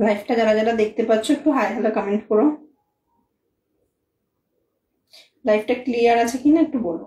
লাইভটা যারা যারা দেখতে পাচ্ছ একটু হাই হ্যালো কমেন্ট করো। লাইভটা ক্লিয়ার আছে কিনা একটু বলো।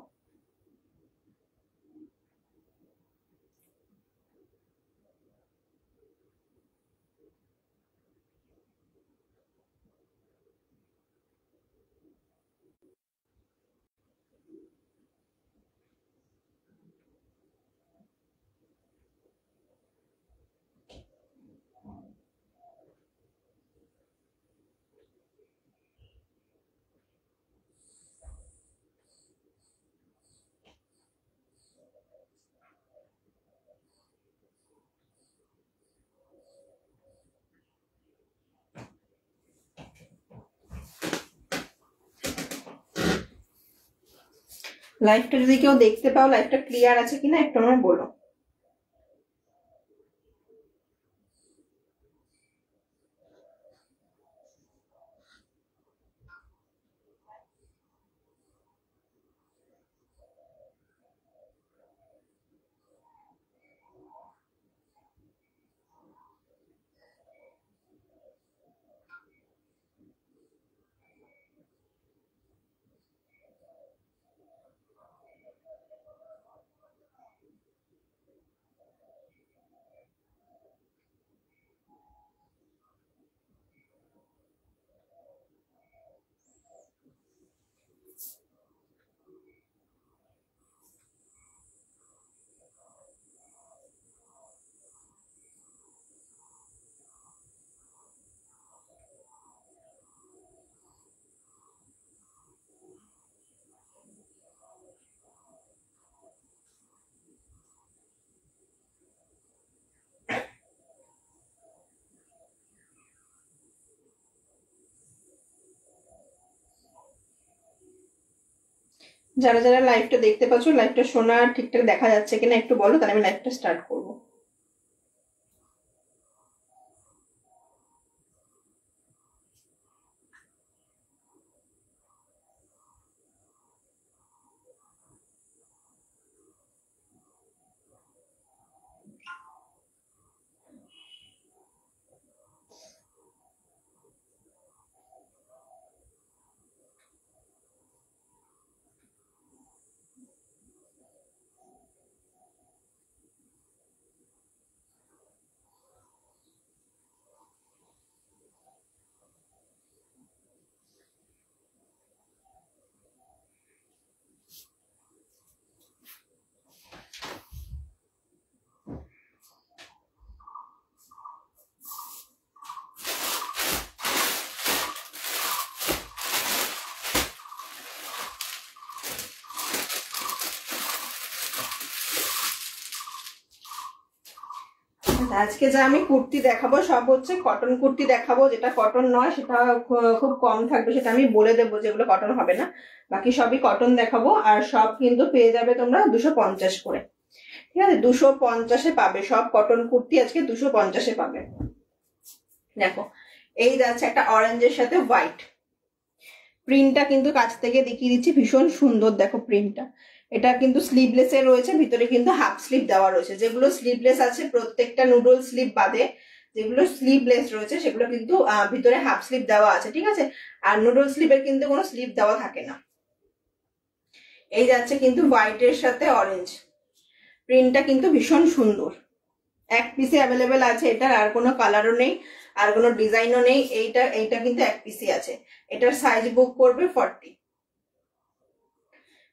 লাইভটা যদি কেউ দেখতে পাও, লাইভটা ক্লিয়ার আছে কিনা একটু আমায় বলো। যারা যারা লাইভটা দেখতে পাচ্ছ, লাইভটা শোনা ঠিকঠাক দেখা যাচ্ছে কিনা একটু বলো, তাহলে আমি লাইভটা স্টার্ট করবো। আজকে যা আমি কুর্তি দেখাবো সব হচ্ছে কটন কুর্তি দেখাবো, যেটা কটন নয় সেটা খুব কম থাকবে, সেটা আমি বলে দেবো যেগুলো কটন হবে না। বাকি সবই কটন দেখাবো, আর সব কিন্তু পেয়ে যাবে তোমরা 250 করে। ঠিক আছে, 250-এ পাবে সব কটন কুর্তি, আজকে 250-এ পাবে। দেখো এই যাচ্ছে একটা অরেঞ্জের সাথে হোয়াইট, প্রিন্টটা কিন্তু কাছ থেকে দেখিয়ে দিচ্ছি, ভীষণ সুন্দর দেখো প্রিন্টটা। এটা কিন্তু স্লিভলেস এ রয়েছে, ভিতরে কিন্তু হাফ স্লিভ দেওয়া রয়েছে। যেগুলো স্লিভলেস আছে প্রত্যেকটা নুডল স্লিভ বাদে যেগুলো স্লিভলেস রয়েছে সেগুলো কিন্তু ভিতরে হাফ স্লিভ দেওয়া আছে, ঠিক আছে। আর নুডল স্লিভের কিন্তু কোনো স্লিভ দেওয়া থাকে না। এই যাচ্ছে কিন্তু হোয়াইটের সাথে অরেঞ্জ, প্রিন্টটা কিন্তু ভীষণ সুন্দর। এক পিসে অ্যাভেলেবেল আছে এটার, আর কোনো কালারও নেই, আর কোনো ডিজাইনও নেই। এইটা কিন্তু এক পিসি আছে। এটার সাইজ বুক করবে 40,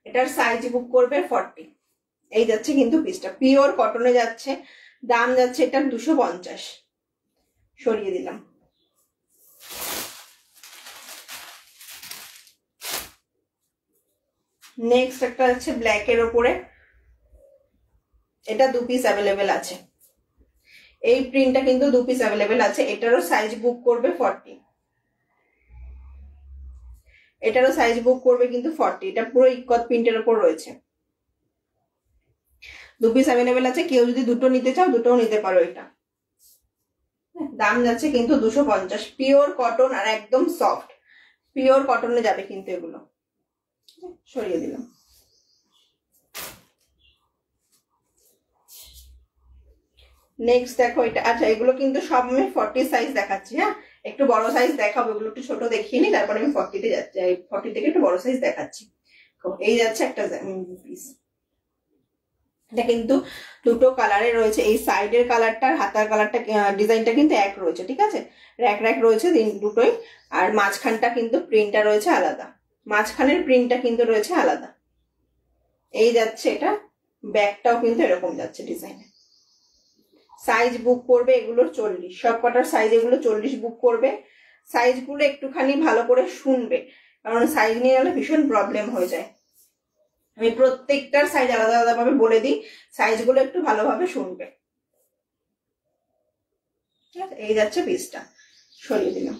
এটার সাইজ বুক করবে 40। এই যাচ্ছে কিন্তু পিসটা পিওর কটনে যাচ্ছে, দাম যাচ্ছে এটার 250। সরিয়ে দিলাম। নেক্সট একটা আছে ব্ল্যাক এর ওপরে, এটা 2 পিস অ্যাভেলেবেল আছে। এই প্রিন্টটা কিন্তু 2 পিস অ্যাভেলেবেল আছে, এটারও সাইজ বুক করবে 40, এটারও সাইজ বুক করবে কিন্তু 40। এটা পুরো ইকত প্রিন্টের ওপর রয়েছে, 2 পিস অ্যাভেলেবেল আছে। কেউ যদি দুটো নিতে চাও দুটোও নিতে পারো। এটা দাম যাচ্ছে কিন্তু 250, পিওর কটন আর একদম সফট, পিওর কটনে যাবে কিন্তু এগুলো। সরিয়ে দিলাম। নেক্সট দেখো এটা, আচ্ছা এগুলো কিন্তু সব আমি 40 সাইজ দেখাচ্ছি, হ্যাঁ একটু বড় সাইজ দেখাবো, এগুলো একটু ছোট দেখিয়ে নি, তারপরে আমি 40 তে যাচ্ছি, 40 থেকে একটু বড় সাইজ দেখাচ্ছি। এই যাচ্ছে একটা পিস, এটা কিন্তু দুটো কালারে রয়েছে, এই সাইডের কালারটা আর হাতার কালারটা ডিজাইনটা কিন্তু এক রয়েছে, ঠিক আছে, র্যাক র্যাক রয়েছে দুটোই, আর মাঝখানটা কিন্তু প্রিন্টটা রয়েছে আলাদা, মাঝখানের প্রিন্টটা কিন্তু রয়েছে আলাদা। এই যাচ্ছে এটা, ব্যাকটাও কিন্তু এরকম যাচ্ছে ডিজাইনে। সাইজ বুক করবে এগুলোর 40, সব কটার সাইজ এগুলো 40 বুক করবে। সাইজগুলো একটুখানি ভালো করে শুনবে, কারণ সাইজ নিয়ে গেলে ভীষণ প্রবলেম হয়ে যায়। আমি প্রত্যেকটার সাইজ আলাদা আলাদা ভাবে বলে দিই, সাইজগুলো একটু ভালোভাবে শুনবে, ঠিক আছে। এই যাচ্ছে পিসটা, সরিয়ে দিলাম।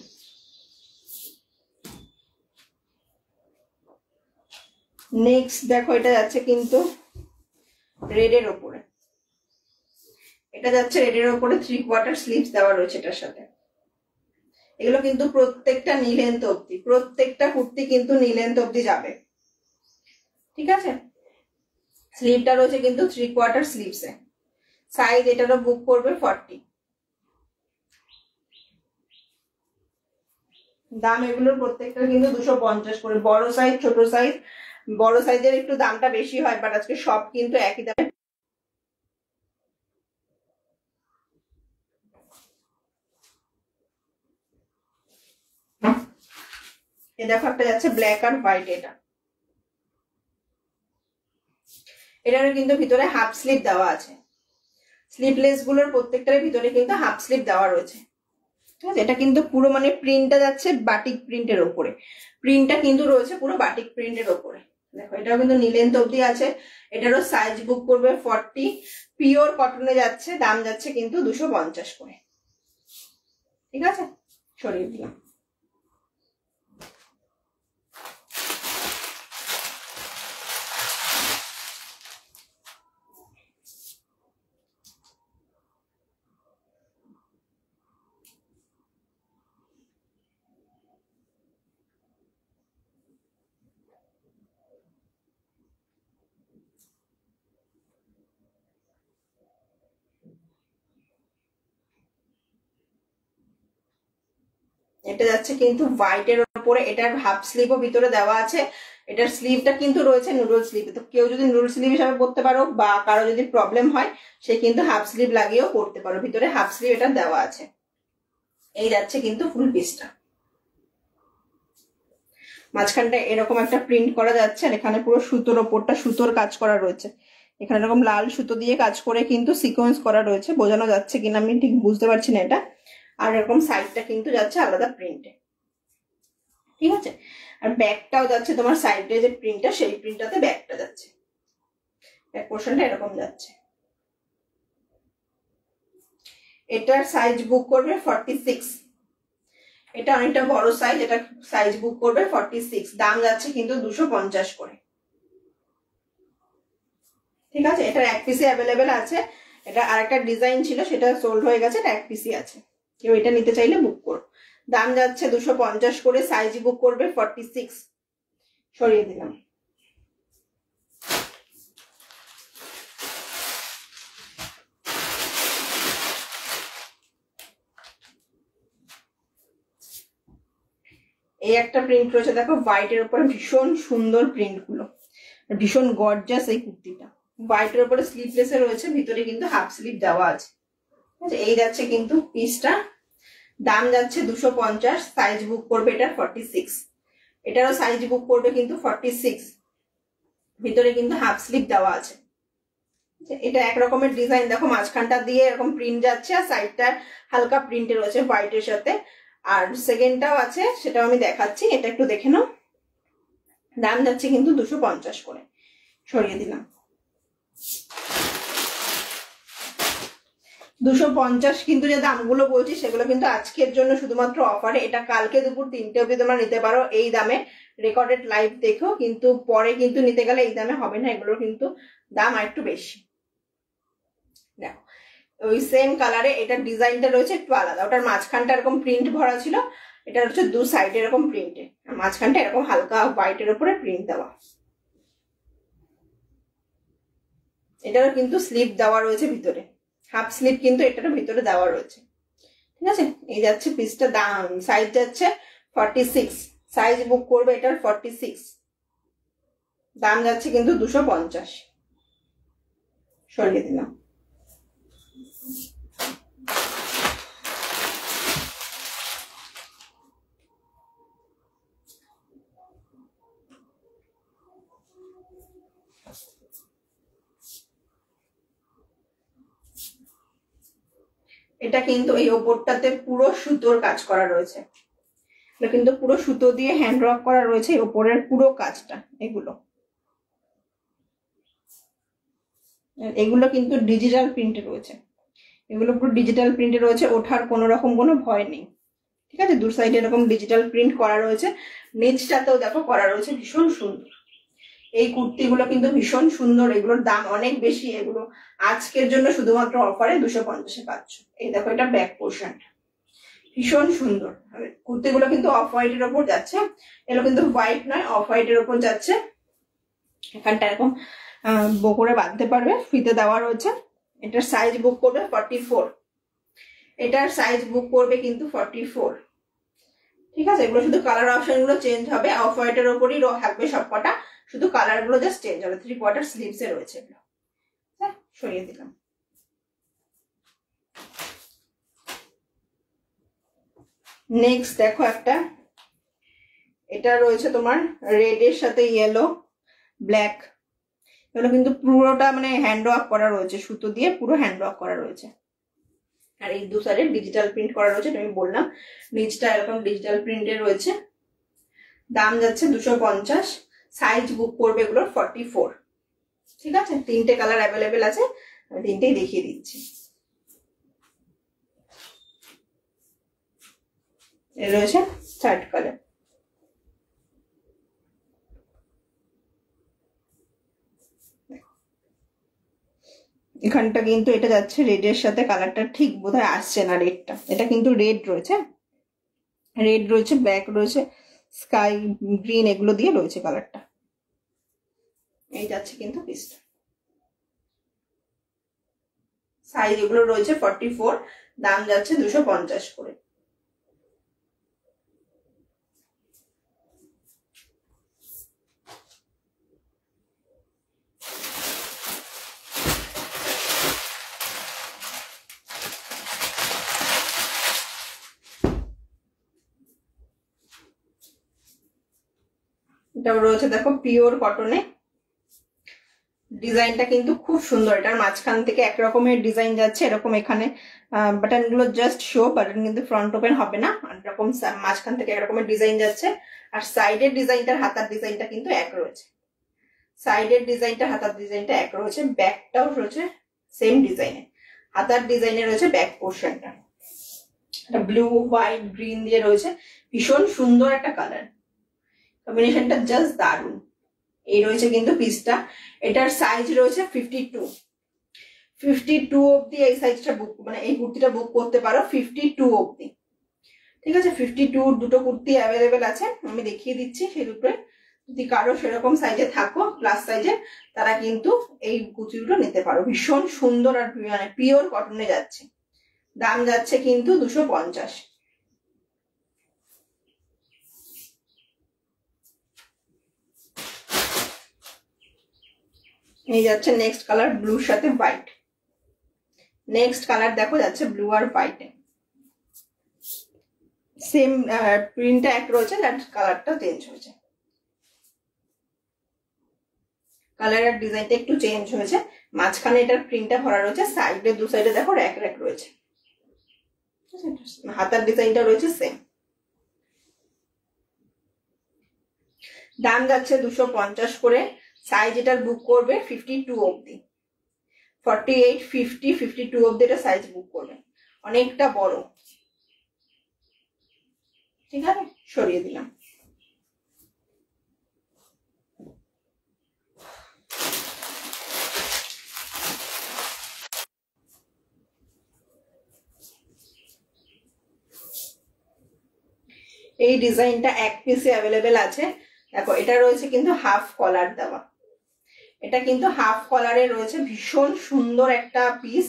নেক্সট দেখো এটা যাচ্ছে কিন্তু রেডের ওপরে, এটা যাচ্ছে রেডের ওপরে 3/4 স্লিভস দেওয়া রয়েছে এটার সাথে। এগুলো কিন্তু প্রত্যেকটা নি লেন্থ অব্দি, প্রত্যেকটা কুর্তি কিন্তু নি লেন্থ অব্দি যাবে, ঠিক আছে। স্লিভটা রয়েছে কিন্তু 3/4 স্লিভসে, সাইজ এটারও বুক করবে 40। দাম এগুলোর প্রত্যেকটা কিন্তু 250 করে, বড় সাইজ ছোট সাইজ, বড় সাইজের একটু দামটা বেশি হয়, বাট আজকে সব কিন্তু একই দামে। এই দেখো একটা যাচ্ছে ব্ল্যাক আর হোয়াইট, এটার কিন্তু ভিতরে হাফ স্লিভ দেওয়া আছে, স্লিভলেস গুলোর প্রত্যেকটার ভিতরে কিন্তু হাফ স্লিভ দেওয়া রয়েছে, ঠিক আছে। এটা কিন্তু পুরো মানে প্রিন্টটা যাচ্ছে বাটিক প্রিন্টের ওপরে, প্রিন্টটা কিন্তু রয়েছে পুরো বাটিক প্রিন্টের ওপরে। দেখো এটাও কিন্তু নি লেন্থ অব্দি আছে, এটারও সাইজ বুক করবে 40, পিওর কটনে যাচ্ছে, দাম যাচ্ছে কিন্তু 250 করে, ঠিক আছে, সরিয়ে দিলাম। এটা যাচ্ছে কিন্তু হোয়াইটের উপরে, এটার হাফ স্লিভও ভিতরে দেওয়া আছে, এটার স্লিভটা কিন্তু রয়েছে নুডল স্লিভ, তো কেউ যদি নুডল স্লিভ হিসাবে পরতে পারো, বা কারো যদি প্রবলেম হয় সে কিন্তু হাফ স্লিভ লাগিয়েও পরতে পারো, ভিতরে হাফ স্লিভ এটা দেওয়া আছে। এই যাচ্ছে কিন্তু ফুল পিসটা, মাঝখানটা এরকম একটা প্রিন্ট করা যাচ্ছে, আর এখানে পুরো সুতোর ওপরটা সুতোর কাজ করা রয়েছে, এখানে এরকম লাল সুতো দিয়ে কাজ করে কিন্তু সিকোয়েন্স করা রয়েছে, বোঝানো যাচ্ছে কিনা আমি ঠিক বুঝতে পারছি না এটা। আর এরকম সাইডটা কিন্তু যাচ্ছে আলাদা প্রিন্টে, ঠিক আছে। আর ব্যাকটাও যাচ্ছে তোমার সাইডে যে প্রিন্টটা, সেই প্রিন্টটাতে ব্যাকটা যাচ্ছে, ব্যাক পোর্শনটা এরকম যাচ্ছে। এটার সাইজ বুক করবে 46, এটা অনেকটা বড় সাইজ, এটা সাইজ বুক করবে 46, দাম যাচ্ছে কিন্তু 250 করে, ঠিক আছে। এটার এক পিসে অ্যাভেলেবেল আছে, এটা আরেকটা ডিজাইন ছিল সেটা সোল্ড হয়ে গেছে, এটা এক পিসই আছে, কেউ এটা নিতে চাইলে বুক করো, দাম যাচ্ছে 250 করে, সাইজ বুক করবে 46, সরিয়ে দিলাম। এই একটা প্রিন্ট রয়েছে দেখো হোয়াইটের উপরে, ভীষণ সুন্দর প্রিন্ট গুলো, ভীষণ গর্জাস এই কুর্তিটা, হোয়াইটের উপরে স্লিভলেসে রয়েছে, ভিতরে কিন্তু হাফ স্লিভ দেওয়া আছে, এই যাচ্ছে কিন্তু পিসটা, দাম যাচ্ছে 250, সাইজ বুক করবে এটা 46, এটারও সাইজ বুক করবে কিন্তু 46, ভিতরে কিন্তু হাফ স্লিভ দেওয়া আছে। এটা এক রকমের ডিজাইন, দেখো মাঝখানটা দিয়ে এরকম প্রিন্ট যাচ্ছে, আর সাইডটা হালকা প্রিন্টে রয়েছে হোয়াইটের সাথে, আর সেকেন্ডটাও আছে সেটাও আমি দেখাচ্ছি, এটা একটু দেখে নাও। দাম যাচ্ছে কিন্তু 250 করে, সরিয়ে দিলাম। 250 কিন্তু যে দামগুলো বলছি সেগুলো কিন্তু আজকের জন্য শুধুমাত্র অফারে, এটা কালকে দুপুর 3টে অবধি তোমরা নিতে পারো এই দামে, রেকর্ডেড লাইভ দেখো, কিন্তু পরে কিন্তু নিতে গেলে এই দামে হবে না, এগুলোর কিন্তু দাম আর একটু বেশি। দেখো ওই সেম কালারে এটার ডিজাইনটা রয়েছে একটু আলাদা, ওটার মাঝখানটা এরকম প্রিন্ট ভরা ছিল, এটা হচ্ছে দু সাইডে এরকম প্রিন্টে, আর মাঝখানটা এরকম হালকা হোয়াইটের উপরে প্রিন্ট দেওয়া। এটারও কিন্তু স্লিভ দেওয়া রয়েছে ভিতরে, হাফ স্লিভ কিন্তু এটার ভিতরে দেওয়া রয়েছে, ঠিক আছে। এই যাচ্ছে পিসটা, দাম সাইজ যাচ্ছে 46, সাইজ বুক করবে এটার 46, দাম যাচ্ছে কিন্তু 250। সরিয়ে দিলাম। এটা কিন্তু এই ওপরটাতে পুরো সুতোর কাজ করা রয়েছে, এটা কিন্তু পুরো সুতো দিয়ে হ্যান্ড ওয়ার্ক করা রয়েছে ওপরের পুরো কাজটা। এগুলো কিন্তু ডিজিটাল প্রিন্টে রয়েছে, এগুলো পুরো ডিজিটাল প্রিন্টে রয়েছে, ওঠার কোনো রকম কোনো ভয় নেই, ঠিক আছে। দু সাইডে এরকম ডিজিটাল প্রিন্ট করা রয়েছে, নিচটাতেও দেখো করা রয়েছে, ভীষণ সুন্দর। এই কুর্তিগুলো কিন্তু ভীষণ সুন্দর, এগুলোর দাম অনেক বেশি, এগুলো আজকের জন্য শুধুমাত্র অফারে 250-এ পাচ্ছ। এই দেখো এটা ব্যাক পোর্শনটা, ভীষণ সুন্দর। কুর্তিগুলো কিন্তু অফ হোয়াইটের ওপর যাচ্ছে, এগুলো কিন্তু হোয়াইট নয়, অফ হোয়াইটের ওপর যাচ্ছে। এখানটা এরকম বকরে বাঁধতে পারবে, ফিতে দেওয়া রয়েছে। এটার সাইজ বুক করবে 44, এটার সাইজ বুক করবে কিন্তু 44, ঠিক আছে। এগুলো শুধু কালার অপশন গুলো চেঞ্জ হবে, অফ হোয়াইটের ওপরই থাকবে সবকটা, শুধু কালার গুলো জাস্ট চেঞ্জ হবে। 3/4 স্লিভস এ রয়েছে এগুলো, হ্যাঁ সরিয়ে দিলাম। নেক্সট দেখো একটা, এটা রয়েছে তোমার রেড এর সাথে ইয়েলো ব্ল্যাক, এগুলো কিন্তু পুরোটা মানে হ্যান্ড ওয়ার্ক করা রয়েছে, সুতো দিয়ে পুরো হ্যান্ড ওয়ার্ক করা রয়েছে। আর এই দু সাইডে ডিজিটাল প্রিন্ট করা রয়েছে, আমি বললাম নিচটা এরকম ডিজিটাল প্রিন্টে রয়েছে। দাম যাচ্ছে 250, সাইজ বুক করবে এগুলোর 44, ঠিক আছে। 3টে কালার অ্যাভেলেবেল আছে, আমি 3টেই দেখিয়ে দিচ্ছি। এর রয়েছে 3rd কালার, এখানটা কিন্তু এটা যাচ্ছে রেডের সাথে, কালারটা ঠিক বোধহয় আসছে না রেডটা, এটা কিন্তু রেড রয়েছে, রেড রয়েছে, ব্ল্যাক রয়েছে, স্কাই গ্রিন, এগুলো দিয়ে রয়েছে কালারটা। এই যাচ্ছে কিন্তু পিসটা, সাইজ এগুলো রয়েছে 44, দাম যাচ্ছে 250 করে। এটা রয়েছে দেখো পিওর কটনে, ডিজাইনটা কিন্তু খুব সুন্দর। এটার মাঝখান থেকে একরকমের ডিজাইন যাচ্ছে, এরকম এখানে বাটন গুলো জাস্ট শো, বাটন কিন্তু ফ্রন্ট ওপেন হবে না, এরকম মাঝখান থেকে একরকমের ডিজাইন যাচ্ছে। আর সাইডের ডিজাইনটার হাতার ডিজাইনটা কিন্তু এক রয়েছে, সাইডের ডিজাইনটা হাতার ডিজাইনটা এক রয়েছে, ব্যাকটাও রয়েছে সেম ডিজাইনে, হাতার ডিজাইনে রয়েছে ব্যাক পোর্শনটা, ব্লু হোয়াইট গ্রিন দিয়ে রয়েছে, ভীষণ সুন্দর একটা কালার কম্বিনেশনটা, জাস্ট দারুণ। এই রয়েছে কিন্তু পিসটা, এটার সাইজ রয়েছে 52 অব্দি এই সাইজটা বুক, মানে এই কুর্তিটা বুক করতে পারো 52 অব্দি, ঠিক আছে। 52 দুটো কুর্তি অ্যাভেলেবেল আছে, আমি দেখিয়ে দিচ্ছি সেই দুটোই। যদি কারো সেরকম সাইজে থাকো প্লাস সাইজে, তারা কিন্তু এই কুর্তিগুলো নিতে পারো, ভীষণ সুন্দর আর মানে পিওর কটনে যাচ্ছে। দাম যাচ্ছে কিন্তু 250। এই যাচ্ছে নেক্সট কালার, ব্লুর সাথে হোয়াইট। নেক্সট কালার দেখো যাচ্ছে ব্লু আর হোয়াইটে, সেম প্রিন্টটা এক রয়েছে, কালারটা চেঞ্জ হয়েছে, কালারের ডিজাইনটা একটু চেঞ্জ হয়েছে, মাঝখানে এটার প্রিন্টটা ভরা রয়েছে, সাইডে দু সাইডে দেখো র্যাক র্যাক রয়েছে, হাতার ডিজাইনটা রয়েছে সেম। দাম যাচ্ছে 250 করে, সাইজ এটার বুক করবে 52 অব্দি, 48, 50, 52 অব্দি এটা সাইজ বুক করবে, অনেকটা বড়, ঠিক আছে। সরিয়ে দিলাম। এই ডিজাইনটা এক পিসে অ্যাভেলেবেল আছে, দেখো এটা রয়েছে কিন্তু হাফ কলার দেওয়া, এটা কিন্তু হাফ কলারে রয়েছে, ভীষণ সুন্দর একটা পিস,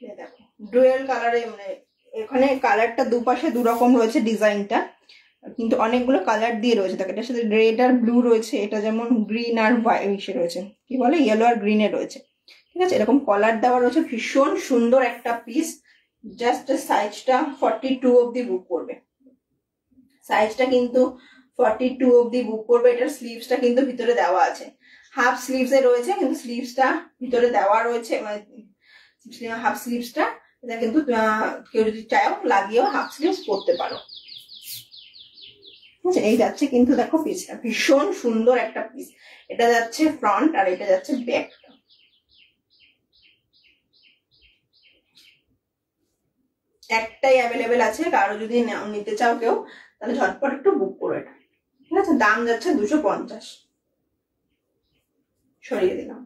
দেখো ডুয়েল কালারে, মানে এখানে কালারটা দুপাশে দু রকম রয়েছে ডিজাইনটা, কিন্তু অনেকগুলো কালার দিয়ে রয়েছে। দেখো এটার সাথে রেড আর ব্লু রয়েছে, এটা যেমন গ্রিন আর হোয়াইট রয়েছে, কি বলে ইয়েলো আর গ্রিনে রয়েছে। ঠিক আছে, এরকম কলার দেওয়া রয়েছে, ভীষণ সুন্দর একটা পিস। জাস্ট সাইজটা 42 অব্দি বুক করবে, সাইজটা কিন্তু 42 অব্দি বুক করবে। এটার স্লিভসটা কিন্তু ভিতরে দেওয়া আছে, হাফ স্লিভস এ রয়েছে, কিন্তু স্লিভসটা ভিতরে দেওয়া রয়েছে, মানে হাফ স্লিভসটা এটা কিন্তু কেউ যদি চাও লাগিয়েও হাফ স্লিভস পরতে পারো। এই যাচ্ছে কিন্তু দেখো পিসটা ভীষণ সুন্দর একটা পিস। এটা যাচ্ছে ফ্রন্ট আর এটা যাচ্ছে ব্যাক। একটাই অ্যাভেলেবেল আছে, কারো যদি নিতে চাও কেউ তাহলে ঝটপট একটু বুক করো এটা। ঠিক আছে, দাম যাচ্ছে 250। সরিয়ে দিলাম।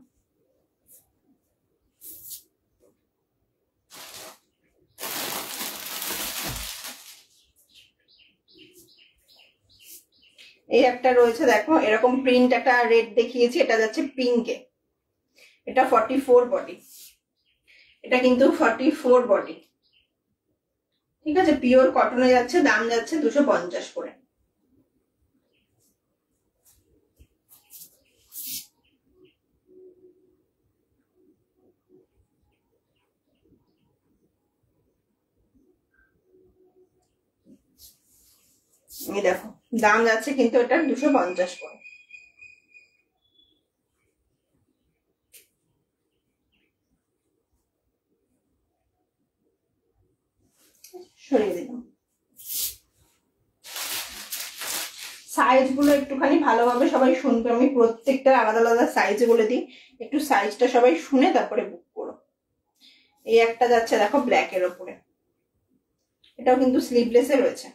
এই একটা রয়েছে দেখো, এরকম প্রিন্ট একটা রেড দেখিয়েছি, এটা যাচ্ছে পিঙ্কে, এটা 44 বডি, এটা কিন্তু 44 বডি। ঠিক আছে, পিওর কটনে যাচ্ছে, দাম যাচ্ছে 250 করে। এই দেখো দাম যাচ্ছে কিন্তু এটা 250 করে। সরিয়ে দিলাম। সাইজ গুলো একটুখানি ভালোভাবে সবাই শুনবে, আমি প্রত্যেকটা আলাদা আলাদা সাইজ বলে দিই, একটু সাইজটা সবাই শুনে তারপরে বুক করো। এই একটা যাচ্ছে দেখো ব্ল্যাক এর ওপরে, এটাও কিন্তু স্লিভলেসে রয়েছে।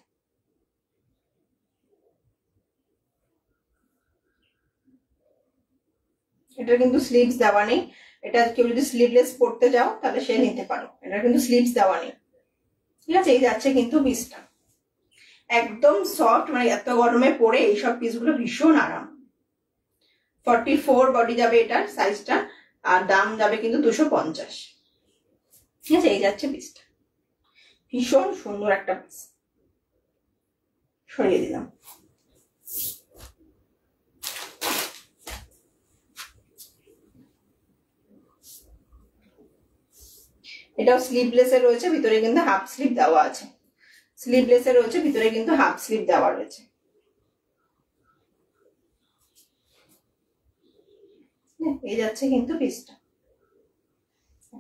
এটা কিন্তু স্লিভস দেওয়া নেই, এটা কেউ যদি স্লিভলেস পরতে যাও তাহলে সে নিতে পারো, এটা কিন্তু স্লিভস দেওয়া নেই। ঠিক আছে, এই যাচ্ছে কিন্তু পিসটা একদম সফট, মানে এত গরমে পরে এইসব পিসগুলো ভীষণ আরাম। 44 বডি যাবে এটার সাইজটা, আর দাম যাবে কিন্তু 250। ঠিক আছে, এই যাচ্ছে পিসটা, ভীষণ সুন্দর একটা পিস। সরিয়ে দিলাম। এটাও স্লিভলেস এ রয়েছে, ভিতরে কিন্তু হাফ স্লিভ দেওয়া আছে, স্লিভলেস এ রয়েছে, ভিতরে কিন্তু হাফ স্লিভ দেওয়া রয়েছে। এই যাচ্ছে কিন্তু পিসটা,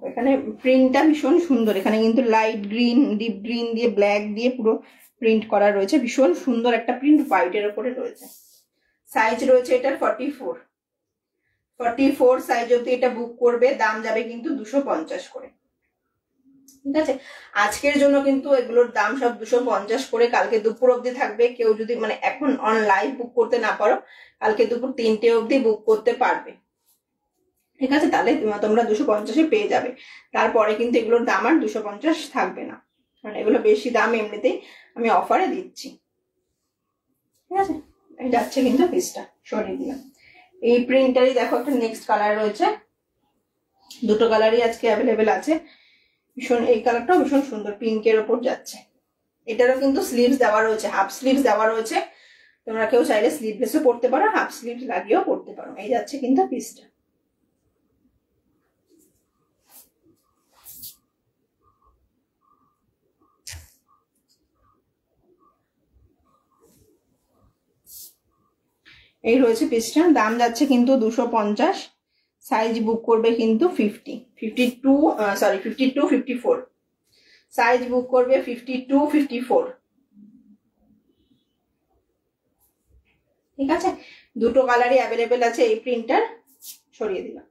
এখানে প্রিন্টটা ভীষণ সুন্দর, এখানে কিন্তু লাইট গ্রিন, ডিপ গ্রিন দিয়ে ব্ল্যাক দিয়ে পুরো প্রিন্ট করা রয়েছে, ভীষণ সুন্দর একটা প্রিন্ট হোয়াইটের উপরে রয়েছে। সাইজ রয়েছে এটার 44 সাইজ অব্দি এটা বুক করবে, দাম যাবে কিন্তু 250 করে। ঠিক আছে, আজকের জন্য কিন্তু এগুলোর দাম সব 250 করে, কালকে দুপুর অব্দি থাকবে। কেউ যদি মানে এখন অনলাইন বুক করতে না পারো, কালকে দুপুর 3টে অব্দি বুক করতে পারবে। ঠিক আছে, তাহলে তোমরা 250-এ পেয়ে যাবে। তারপরে কিন্তু এগুলোর দাম আর 250 থাকবে না, কারণ এগুলো বেশি দাম এমনিতেই আমি অফারে দিচ্ছি। ঠিক আছে, এই যাচ্ছে কিন্তু পিসটা। সরিয়ে দিলাম। এই প্রিন্টারই দেখো একটা নেক্সট কালার রয়েছে, দুটো কালারই আজকে অ্যাভেলেবেল আছে। ভীষণ এই কালারটাও ভীষণ সুন্দর, পিঙ্কের ওপর যাচ্ছে। এটারও কিন্তু স্লিভস দেওয়া রয়েছে, হাফ স্লিভস দেওয়া রয়েছে, তোমরা কেউ চাইলে স্লিভলেসও পরতে পারো, হাফ স্লিভস লাগিয়েও পরতে পারো। এই যাচ্ছে কিন্তু পিসটা। এই রয়েছে পিসটা, দাম যাচ্ছে কিন্তু 250। সাইজ বুক করবে কিন্তু 52-54 সাইজ বুক করবে 52-54। ঠিক আছে, দুটো কালারই অ্যাভেলেবেল আছে এই প্রিন্টার। সরিয়ে দিলাম।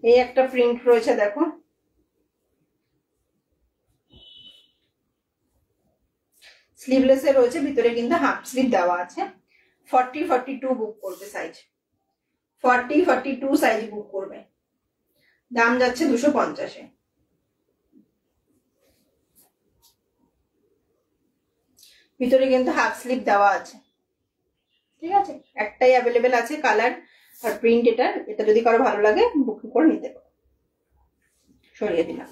এই একটা প্রিন্ট রয়েছে দেখো, স্লিভলেস এ রয়েছে, ভিতরে কিন্তু হাফ স্লিভ দেওয়া আছে। 40-42 বুক করবে সাইজ, 40-42 সাইজ বুক করবে, দাম যাচ্ছে 250-এ। ভিতরে কিন্তু হাফ স্লিভ দেওয়া আছে, ঠিক আছে। একটাই অ্যাভেলেবেল আছে কালার আর প্রিন্ট এটার। এটা যদি কারো ভালো লাগে বুকিং করে নিতে পারো। সরিয়ে দিলাম।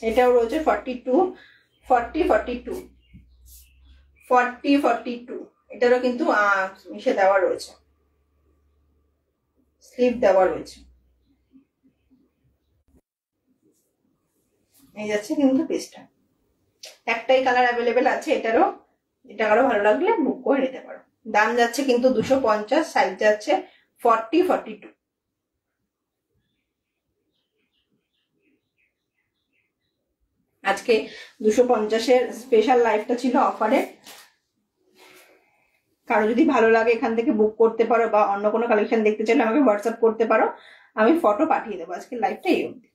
এটাও রয়েছে 42, 40, 42, 40, 42। এটারও কিন্তু মিশে দেওয়া রয়েছে, স্লিভ দেওয়া রয়েছে। এই যাচ্ছে কিন্তু পিসটা। একটাই কালার অ্যাভেলেবেল আছে এটারও। এটা কারো ভালো লাগলে বুক করে নিতে পারো। দাম যাচ্ছে কিন্তু 250, সাইজ যাচ্ছে 40, 42। আজকে 250-এর স্পেশাল লাইফটা ছিল অফারে। কারো যদি ভালো লাগে এখান থেকে বুক করতে পারো, বা অন্য কোনো কালেকশন দেখতে চাইলে আমাকে হোয়াটসঅ্যাপ করতে পারো, আমি ফটো পাঠিয়ে দেবো। আজকে লাইফটা এই অবধি।